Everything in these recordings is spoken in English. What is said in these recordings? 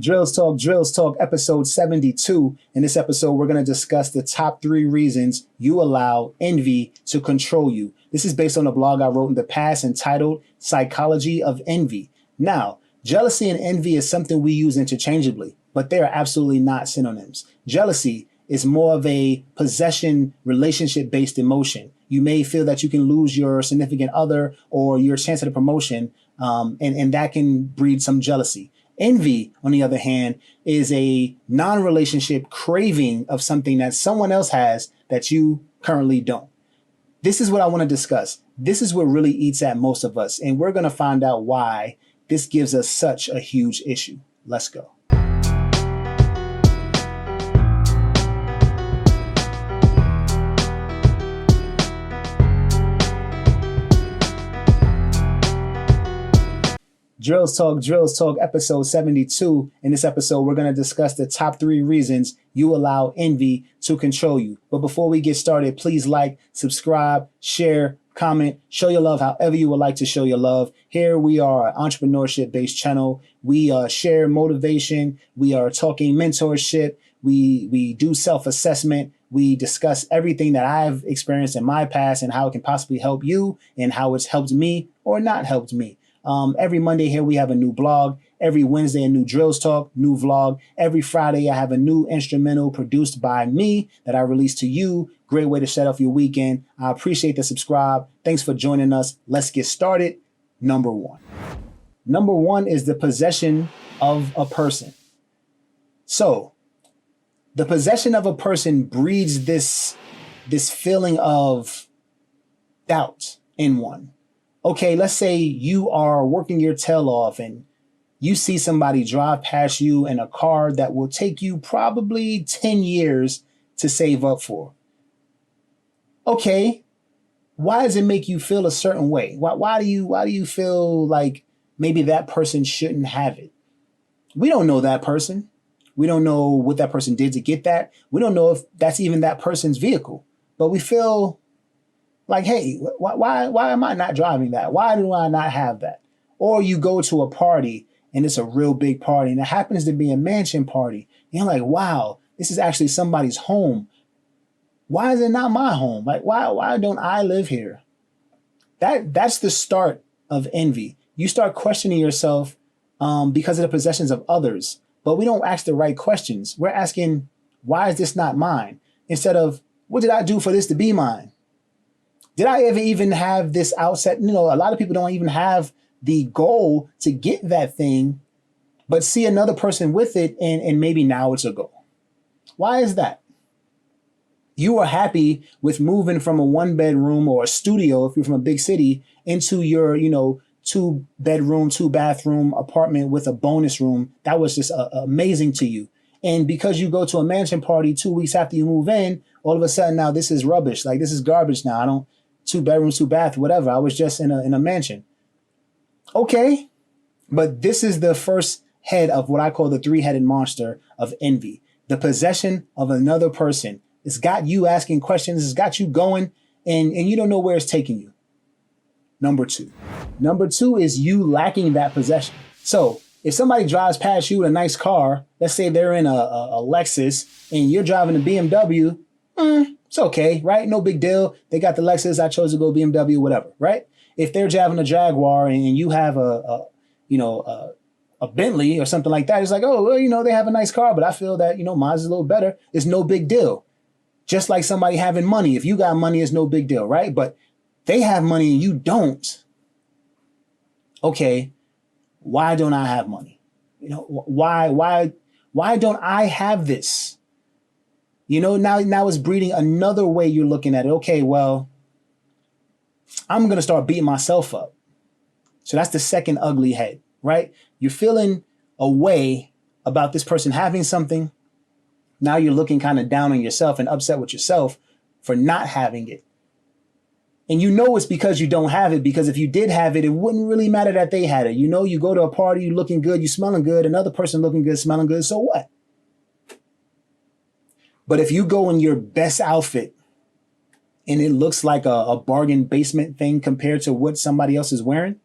Drills Talk, episode 72. In this episode, we're going to discuss the top 3 reasons you allow envy to control you. This is based on a blog I wrote in the past entitled Psychology of Envy. Now, jealousy and envy is something we use interchangeably, but they are absolutely not synonyms. Jealousy is more of a possession relationship-based emotion. You may feel that you can lose your significant other or your chance at a promotion, and that can breed some jealousy. Envy, on the other hand, is a non-relationship craving of something that someone else has that you currently don't. This is what I want to discuss. This is what really eats at most of us, and we're going to find out why this gives us such a huge issue. Let's go. Drills Talk, episode 72. In this episode, we're going to discuss the top 3 reasons you allow envy to control you. But before we get started, please like, subscribe, share, comment, show your love however you would like to show your love. Here we are, an entrepreneurship-based channel. We share motivation. We are talking mentorship. We do self-assessment. We discuss everything that I've experienced in my past and how it can possibly help you and how it's helped me or not helped me. Every Monday here, we have a new blog. Every Wednesday, a new Drills Talk, new vlog. Every Friday, I have a new instrumental produced by me that I release to you. Great way to set off your weekend. I appreciate the subscribe. Thanks for joining us. Let's get started. Number 1. Number 1 is the possession of a person. So the possession of a person breeds this feeling of doubt in one. Okay, let's say you are working your tail off and you see somebody drive past you in a car that will take you probably 10 years to save up for. Okay, why does it make you feel a certain way? Why do you feel like maybe that person shouldn't have it? We don't know that person. We don't know what that person did to get that. We don't know if that's even that person's vehicle, but we feel like, hey, why am I not driving that? Why do I not have that? Or you go to a party and it's a real big party and it happens to be a mansion party. And you're like, wow, this is actually somebody's home. Why is it not my home? Like, why don't I live here? That's the start of envy. You start questioning yourself because of the possessions of others. But we don't ask the right questions. We're asking, why is this not mine? Instead of, what did I do for this to be mine? Did I ever even have this outset? You know, a lot of people don't even have the goal to get that thing, but see another person with it, and maybe now it's a goal. Why is that? You are happy with moving from a 1-bedroom or a studio, if you're from a big city, into your, 2-bedroom, 2-bathroom apartment with a bonus room. That was just amazing to you. And because you go to a mansion party 2 weeks after you move in, all of a sudden now this is rubbish. Like, this is garbage now. I don't 2 bedrooms, 2 bath, whatever. I was just in a mansion. Okay. But this is the first head of what I call the 3-headed monster of envy. The possession of another person. It's got you asking questions. It's got you going and you don't know where it's taking you. Number 2. Number 2 is you lacking that possession. So if somebody drives past you in a nice car, let's say they're in a Lexus and you're driving a BMW, it's okay, right? No big deal. They got the Lexus. I chose to go BMW, whatever, right? If they're driving a Jaguar and you have a Bentley or something like that, it's like, oh, well, they have a nice car, but I feel that, mine's a little better. It's no big deal. Just like somebody having money. If you got money, it's no big deal, right? But they have money and you don't. Okay, why don't I have money? Why don't I have this? Now it's breeding another way you're looking at it. Okay, well, I'm going to start beating myself up. So that's the second ugly head, right? You're feeling a way about this person having something. Now you're looking kind of down on yourself and upset with yourself for not having it. And it's because you don't have it, because if you did have it, it wouldn't really matter that they had it. You go to a party, you looking good, you smelling good, another person looking good, smelling good, so what? But if you go in your best outfit and it looks like a bargain basement thing compared to what somebody else is wearing,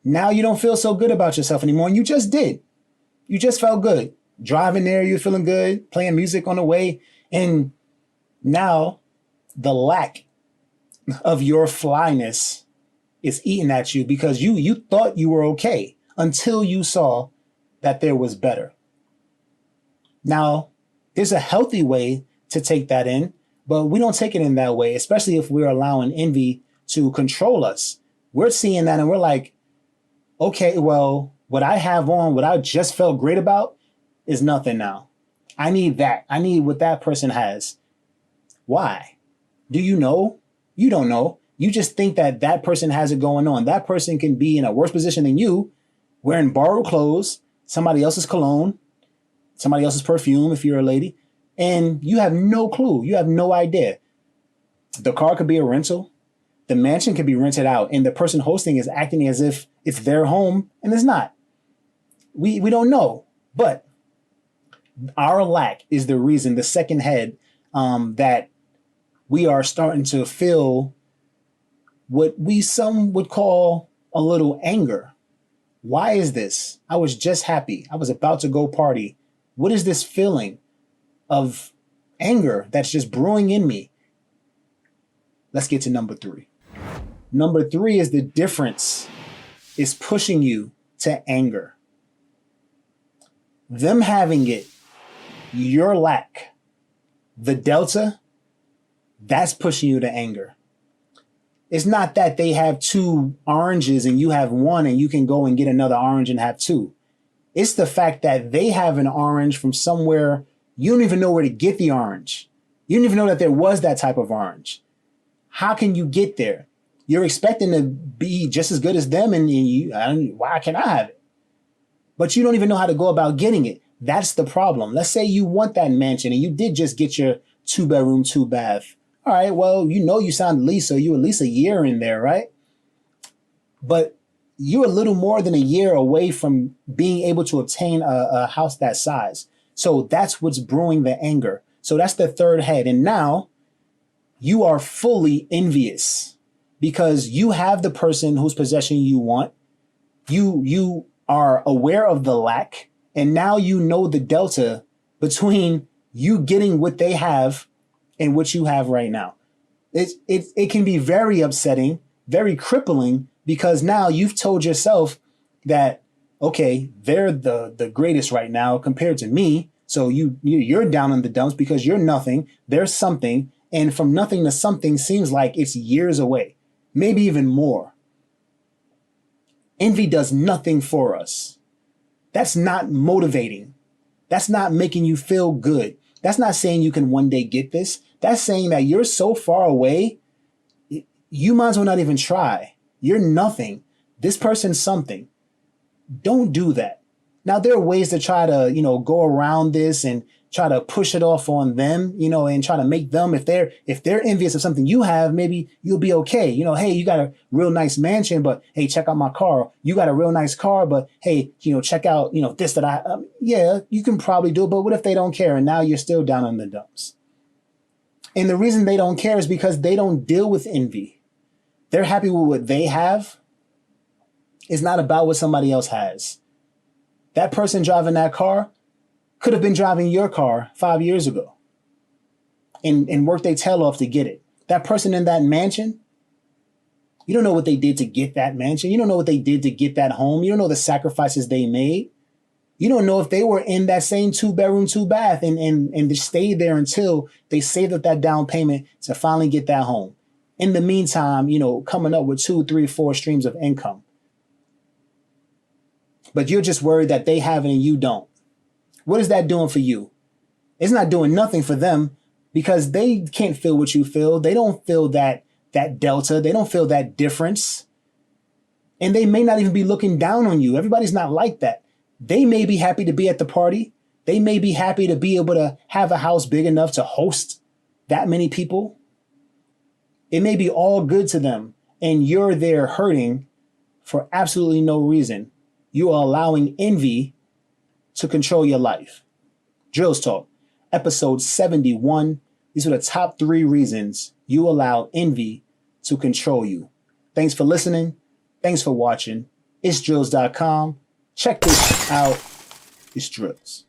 now you don't feel so good about yourself anymore. And you just did. You just felt good. Driving there, you're feeling good, playing music on the way. And now the lack of your flyness is eating at you because you thought you were okay until you saw that there was better. Now, there's a healthy way to take that in, but we don't take it in that way, especially if we're allowing envy to control us. We're seeing that and we're like, okay, well, what I have on, what I just felt great about is nothing now. I need that. I need what that person has. Why? Do you know? You don't know. You just think that that person has it going on. That person can be in a worse position than you, wearing borrowed clothes, somebody else's cologne, somebody else's perfume if you're a lady, and you have no clue. You have no idea. The car could be a rental. The mansion could be rented out, and the person hosting is acting as if it's their home, and it's not. We don't know, but our lack is the reason, the second head, that we are starting to feel what some would call a little anger. Why is this? I was just happy. I was about to go party. What is this feeling of anger that's just brewing in me? Let's get to number 3. Number 3 is the difference is pushing you to anger. Them having it, your lack, the delta, that's pushing you to anger. It's not that they have 2 oranges and you have 1 and you can go and get another orange and have 2. It's the fact that they have an orange from somewhere you don't even know where to get the orange. You don't even know that there was that type of orange. How can you get there? You're expecting to be just as good as them and why can't I have it? But you don't even know how to go about getting it. That's the problem. Let's say you want that mansion and you did just get your 2-bedroom, 2-bath. All right, well, you signed a lease, so you're at least a year in there, right? But you're a little more than a year away from being able to obtain a house that size. So that's what's brewing the anger. So that's the third head. And now you are fully envious because you have the person whose possession you want. You are aware of the lack. And now you know the delta between you getting what they have and what you have right now. It can be very upsetting, very crippling, because now you've told yourself that, okay, they're the greatest right now compared to me. So you're down in the dumps because you're nothing. There's something. And from nothing to something seems like it's years away, maybe even more. Envy does nothing for us. That's not motivating. That's not making you feel good. That's not saying you can one day get this. That's saying that you're so far away, you might as well not even try. You're nothing. This person's something. Don't do that. Now, there are ways to try to, go around this and try to push it off on them, and try to make them, if they're envious of something you have, maybe you'll be okay. Hey, you got a real nice mansion, but hey, check out my car. You got a real nice car, but hey, check out, this that I, yeah, you can probably do it. But what if they don't care? And now you're still down in the dumps. And the reason they don't care is because they don't deal with envy. They're happy with what they have. It's not about what somebody else has. That person driving that car could have been driving your car 5 years ago and worked their tail off to get it. That person in that mansion, you don't know what they did to get that mansion. You don't know what they did to get that home. You don't know the sacrifices they made. You don't know if they were in that same 2-bedroom, 2-bath and they stayed there until they saved up that down payment to finally get that home. In the meantime, coming up with 2, 3, 4 streams of income. But you're just worried that they have it and you don't. What is that doing for you? It's not doing nothing for them because they can't feel what you feel. They don't feel that delta. They don't feel that difference. And they may not even be looking down on you. Everybody's not like that. They may be happy to be at the party. They may be happy to be able to have a house big enough to host that many people. It may be all good to them. And you're there hurting for absolutely no reason. You are allowing envy to control your life. Drills Talk, episode 71. These are the top 3 reasons you allow envy to control you. Thanks for listening. Thanks for watching. It's drills.com. Check this out. It's drills.